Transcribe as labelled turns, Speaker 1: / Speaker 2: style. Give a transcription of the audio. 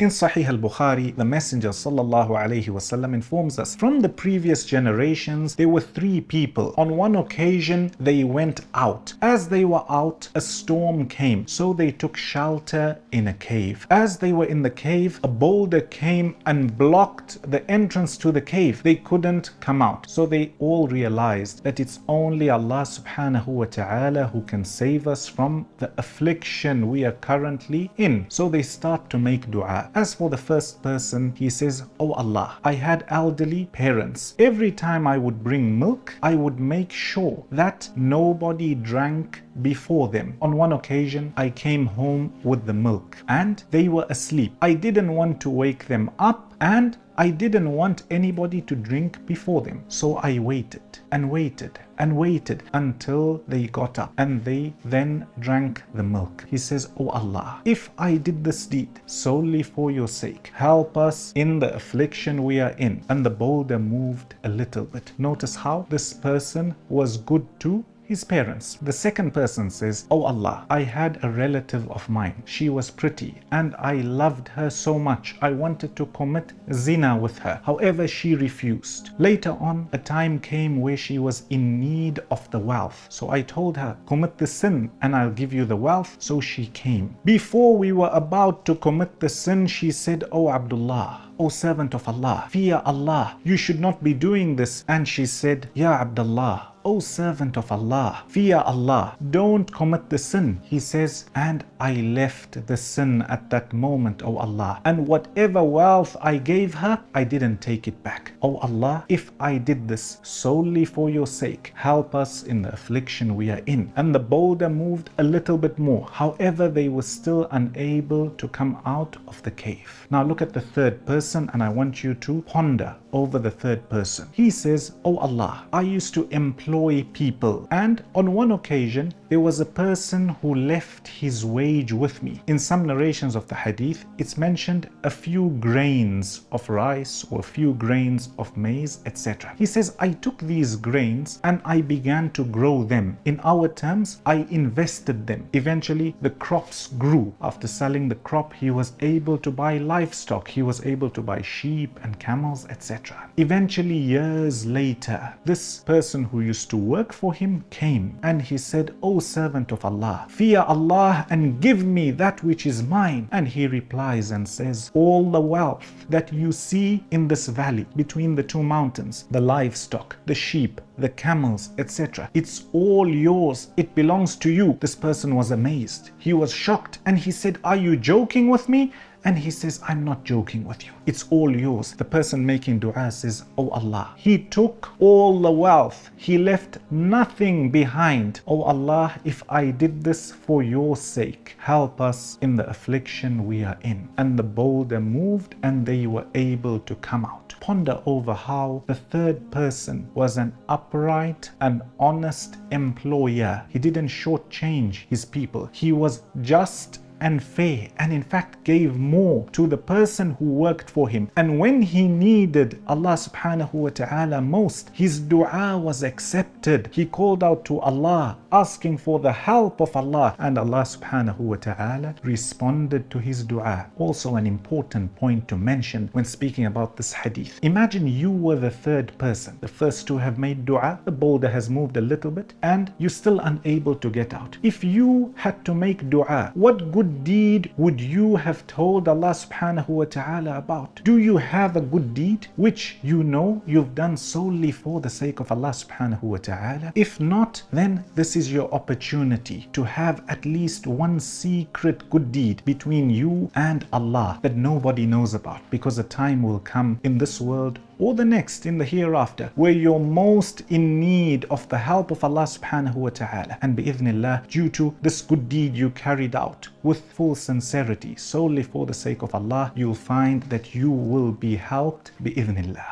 Speaker 1: In Sahih al-Bukhari, the Messenger sallallahu alaihi wasallam informs us, from the previous generations, there were 3 people. On one occasion, they went out. As they were out, a storm came, so they took shelter in a cave. As they were in the cave, a boulder came and blocked the entrance to the cave. They couldn't come out. So they all realized that it's only Allah subhanahu wa ta'ala who can save us from the affliction we are currently in. So they start to make dua. As for the first person, he says, "Oh Allah, I had elderly parents. Every time I would bring milk, I would make sure that nobody drank before them. On one occasion, I came home with the milk and they were asleep. I didn't want to wake them up and I didn't want anybody to drink before them. So I waited and waited and waited until they got up and they then drank the milk." He says, "Oh Allah, if I did this deed solely for your sake, help us in the affliction we are in." And the boulder moved a little bit. Notice how this person was good to his parents. The second person says, "Oh Allah, I had a relative of mine. She was pretty and I loved her so much. I wanted to commit zina with her. However, she refused. Later on, a time came where she was in need of the wealth. So I told her, commit the sin and I'll give you the wealth." So she came. Before we were about to commit the sin, she said, "Oh Abdullah, O servant of Allah, fear Allah. You should not be doing this." And she said, "Ya Abdullah, O servant of Allah, fear Allah. Don't commit the sin." He says, "And I left the sin at that moment, O Allah. And whatever wealth I gave her, I didn't take it back. O Allah, if I did this solely for your sake, help us in the affliction we are in." And the boulder moved a little bit more. However, they were still unable to come out of the cave. Now look at the third person, and I want you to ponder over the third person. He says, "Oh Allah, I used to employ people, and on one occasion there was a person who left his wage with me." In some narrations of the hadith, it's mentioned a few grains of rice or a few grains of maize, etc. He says, "I took these grains and I began to grow them. In our terms, I invested them. Eventually the crops grew. After selling the crop, he was able to buy livestock. He was able to buy sheep and camels, etc. Eventually, years later, this person who used to work for him came and he said, 'O servant of Allah, fear Allah and give me that which is mine.' And he replies and says, 'All the wealth that you see in this valley between the 2 mountains, the livestock, the sheep, the camels, etc., it's all yours. It belongs to you." This person was amazed. He was shocked and he said, "Are you joking with me?" And he says, "I'm not joking with you. It's all yours." The person making dua says, "Oh Allah, he took all the wealth. He left nothing behind. Oh Allah, if I did this for your sake, help us in the affliction we are in." And the boulder moved and they were able to come out. Ponder over how the third person was an upright and honest employer. He didn't shortchange his people. He was just and fair, and in fact gave more to the person who worked for him. And when he needed Allah subhanahu wa ta'ala most, his dua was accepted. He called out to Allah, asking for the help of Allah, and Allah subhanahu wa ta'ala responded to his dua. Also an important point to mention when speaking about this hadith. Imagine you were the third person. The first two have made dua, the boulder has moved a little bit, and you're still unable to get out. If you had to make dua, what good deed would you have told Allah subhanahu wa ta'ala about? Do you have a good deed which you know you've done solely for the sake of Allah subhanahu wa ta'ala? If not, then this is your opportunity to have at least one secret good deed between you and Allah that nobody knows about, because a time will come in this world or the next, in the hereafter, where you're most in need of the help of Allah subhanahu wa ta'ala. And bi'idhnillah, due to this good deed you carried out with full sincerity, solely for the sake of Allah, you'll find that you will be helped bi'idhnillah.